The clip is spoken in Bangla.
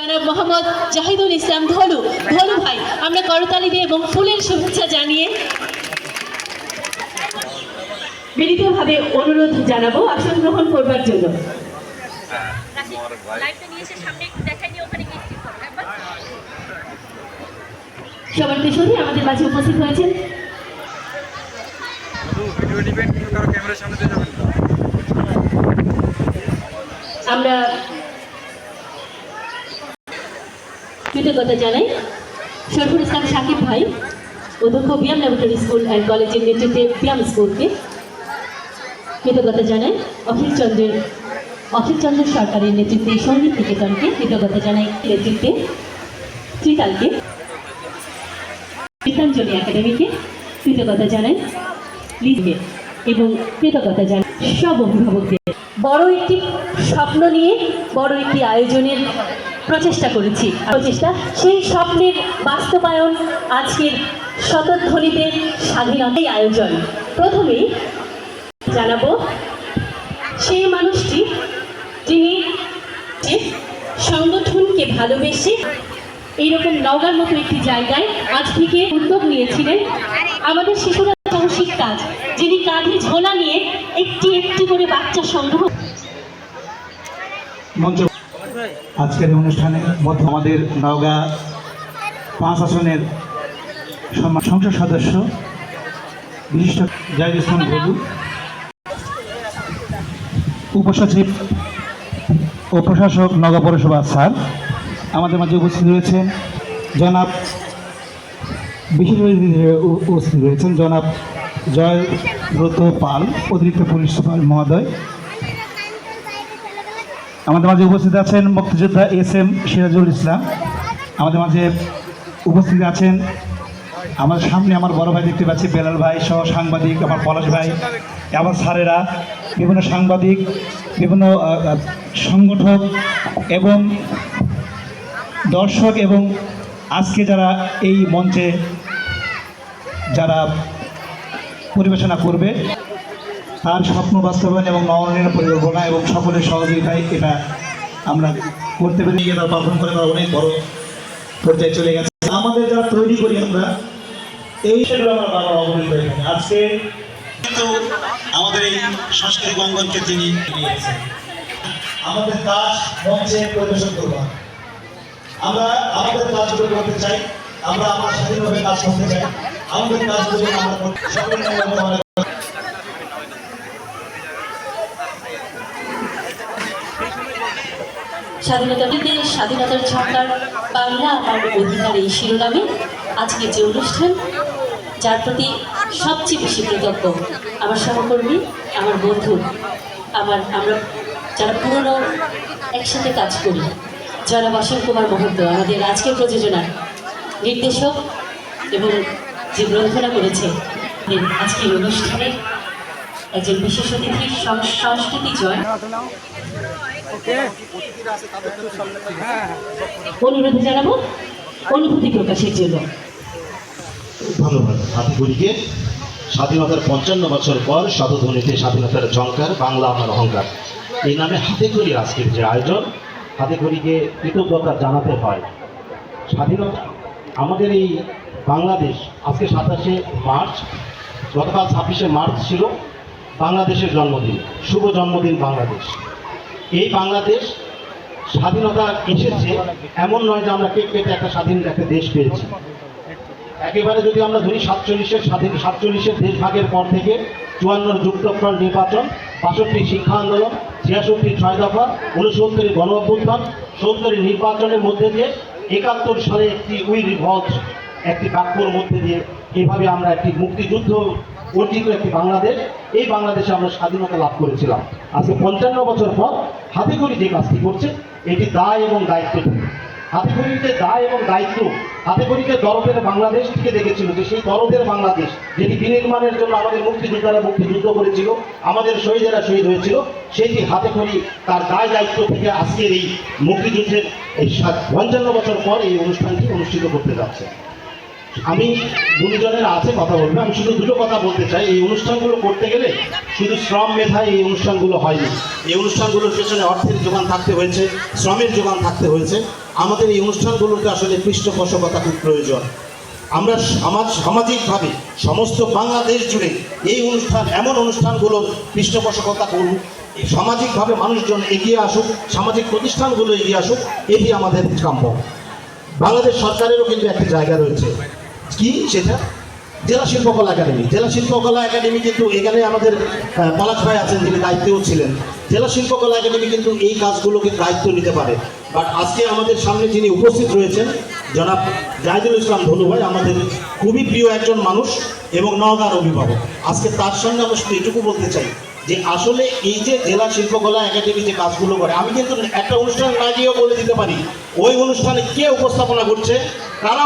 জনাব মোহাম্মদ জাহিদুল ইসলাম ধলু ভাই, আমরা করতালি দিয়ে এবং ফুলের শুভেচ্ছা জানিয়ে বিনীতভাবে অনুরোধ জানাবো আসন গ্রহণ করবার জন্য। সবার পেছনে আমাদের মাঝে উপস্থিত হয়েছেন আমরা কৃতজ্ঞতা জানাই শরফুল ইসলাম সাকিব ভাই, অধ্যক্ষ বিয়াম ল্যাবরেটরি স্কুল অ্যান্ড কলেজের নেতৃত্বে বিয়াম স্কুলকে। কৃতজ্ঞতা জানাই অখিল চন্দ্র সরকারের নেতৃত্বে সঙ্গীত নিকেতনকে। কৃতজ্ঞতা জানাই নেতৃত্বে ত্রিতালকে, গীতাঞ্জলি একাডেমিকে। কৃতজ্ঞতা জানাই লিজকে এবং কৃতজ্ঞতা জানাই সব অভিভাবকদের। বড় একটি স্বপ্ন নিয়ে বড় একটি আয়োজনের প্রচেষ্টা করেছি। সেই স্বপ্নের বাস্তবায়ন আজকের শতধ্বনিতে স্বাধীনতার আয়োজন। প্রথমেই জানাবো সেই মানুষটি যিনি সংগঠনকে ভালোবেসে এইরকম নওগাঁর মতো একটি জায়গায় আজ থেকে উদ্যোগ নিয়েছিলেন আমাদের শিশুরা সাহসিক কাজ, যিনি কাঁধে ঝোলা নিয়ে একটি একটি করে বাচ্চা সংগ্রহ। আজকের অনুষ্ঠানে আমাদের নওগাঁ 5 আসনের সংসদ সদস্য বিশিষ্ট জাহিদ ইসলাম ধলু, উপসচিব ও প্রশাসক নওগাঁ পৌরসভা স্যার আমাদের মাঝে উপস্থিত রয়েছেন। জনাব বিশেষ উপস্থিত রয়েছেন জনাব জয়ব্রত পাল, অতিরিক্ত পুলিশ সুপার মহোদয়। আমাদের মাঝে উপস্থিত আছেন মুক্তিযোদ্ধা SM সিরাজুল ইসলাম। আমাদের মাঝে উপস্থিত আছেন আমার সামনে আমার বড় ভাই দেখতে পাচ্ছি বেলাল ভাই সহ সাংবাদিক, আমার পলাশ ভাই, আমার স্যারেরা, বিভিন্ন সাংবাদিক, বিভিন্ন সংগঠক এবং দর্শক, এবং আজকে যারা এই মঞ্চে যারা পরিবেশনা করবে তার স্বপ্ন বাস্তবায়ন এবং নয়নের পরিকল্পনা এবং সকলের সহযোগিতায় এটা আমরা করতে পেরে গিয়ে তারা পারফর্ম করে তারা অনেক বড় পর্যায়ে চলে গেছে। আমাদের যারা তৈরি করি আমরা এই সেগুলো আমরা বাবা অবনীত হয়ে থাকি। আজকে কিন্তু আমাদের এই সাংস্কৃতিক অঙ্গনকে তিনি নিয়েছেন। আমাদের কাজ মঞ্চে পরিবেশন করবো, আমরা আমাদের কাজগুলো করতে চাই, আমরা আমার স্বাধীনভাবে কাজ করতে চাই। আমাদের কাজগুলো আমরা সকলে স্বাধীনতার ঝঙ্কার বাংলা আমার অধিকার এই শিরোনামে আজকে যে অনুষ্ঠান, যার প্রতি সবচেয়ে বেশি কৃতজ্ঞ আমার সহকর্মী, আমার বন্ধু, আমরা যারা পুরনো একসাথে কাজ করি, জনাব অসীম কুমার মহন্ত, আমাদের আজকের প্রযোজনার নির্দেশক এবং যে গ্রন্থনা করেছে আজকের অনুষ্ঠানে একজন বিশেষ অতিথি সংস্কৃতি জয়। অনুরোধ জানাবো অনুভূতি প্রকাশের জন্য। ধন্যবাদ। হাতিগুড়িকে স্বাধীনতার 55 বছর পর শতধ্বনিতে স্বাধীনতার ঝঙ্কার বাংলা আমার অহংকার, এই নামে হাতিগুড়ির আজকের যে আয়োজন, হাতিগুড়িকে কৃতজ্ঞতা জানাতে হয়। স্বাধীনতা আমাদের এই বাংলাদেশ আজকে 27শে মার্চ, গতকাল 26শে মার্চ ছিল বাংলাদেশের জন্মদিন। শুভ জন্মদিন বাংলাদেশ। এই বাংলাদেশ স্বাধীনতা এসেছে এমন নয় যে আমরা কেক কেটে একটা স্বাধীন একটা দেশ পেয়েছি। একেবারে যদি আমরা ধরি 47-এর দেশ ভাগের পর থেকে 54 যুক্তফ্রন্ট নির্বাচন, 62 শিক্ষা আন্দোলন, 66 6 দফা, 69 গণ অভ্যুত্থান, 70 নির্বাচনের মধ্যে দিয়ে 71 সালে একটি উই রিভল্ট, একটি বাক্যর মধ্যে দিয়ে এভাবে আমরা একটি মুক্তিযুদ্ধ অর্জিত একটি বাংলাদেশ, এই বাংলাদেশে আমরা স্বাধীনতা লাভ করেছিলাম। আজকে 55 বছর পর হাতিগুড়ি যে কাজটি করছে এটি দায় এবং দায়িত্ব। হাতিগুড়িতে দায় এবং দায়িত্ব, হাতিগুড়িকে দরদের বাংলাদেশ থেকে দেখেছিল যে সেই দরদের বাংলাদেশ যেটি বিনির্মাণের জন্য আমাদের মুক্তিযোদ্ধারা মুক্তিযুদ্ধ করেছিল, আমাদের শহীদেরা শহীদ হয়েছিল, সেটি হাতিগুড়ি তার দায় দায়িত্ব থেকে আজকের এই মুক্তিযুদ্ধের এই 55 বছর পর এই অনুষ্ঠানটি অনুষ্ঠিত করতে যাচ্ছে। আমি গুণীজনেরা আছে কথা বলবে, আমি শুধু দুটো কথা বলতে চাই। এই অনুষ্ঠানগুলো করতে গেলে শুধু শ্রম মেধায় এই অনুষ্ঠানগুলো হয়নি। এই অনুষ্ঠানগুলোর পেছনে অর্থের যোগান থাকতে হয়েছে, শ্রমের যোগান থাকতে হয়েছে। আমাদের এই অনুষ্ঠানগুলোতে আসলে পৃষ্ঠপোষকতা খুব প্রয়োজন। আমরা সামাজিকভাবে সমস্ত বাংলাদেশ জুড়ে এই অনুষ্ঠান, এমন অনুষ্ঠানগুলোর পৃষ্ঠপোষকতা করুন। সামাজিকভাবে মানুষজন এগিয়ে আসুক, সামাজিক প্রতিষ্ঠানগুলো এগিয়ে আসুক, এটি আমাদের কাম্য। বাংলাদেশ সরকারেরও কিন্তু একটি জায়গা রয়েছে, কি সেটা? জেলা শিল্পকলা একাডেমি। জেলা শিল্পকলা একাডেমি কিন্তু এখানে আমাদের পলাশ ভাই আছেন, যিনি দায়িত্বেও ছিলেন। জেলা শিল্পকলা একাডেমি কিন্তু এই কাজগুলোকে দায়িত্ব নিতে পারে। বাট আজকে আমাদের সামনে যিনি উপস্থিত রয়েছেন জনাব জাহিদুল ইসলাম ধনু ভাই, আমাদের খুবই প্রিয় একজন মানুষ এবং নওগাঁর অভিভাবক। আজকে তার সঙ্গে আমরা শুধু এটুকু বলতে চাই যে আসলে এই যে জেলা শিল্পকলা একাডেমি যে কাজগুলো করে, আমি কিন্তু একটা অনুষ্ঠান না গিয়েও বলে দিতে পারি ওই অনুষ্ঠানে কে উপস্থাপনা করছে, কারা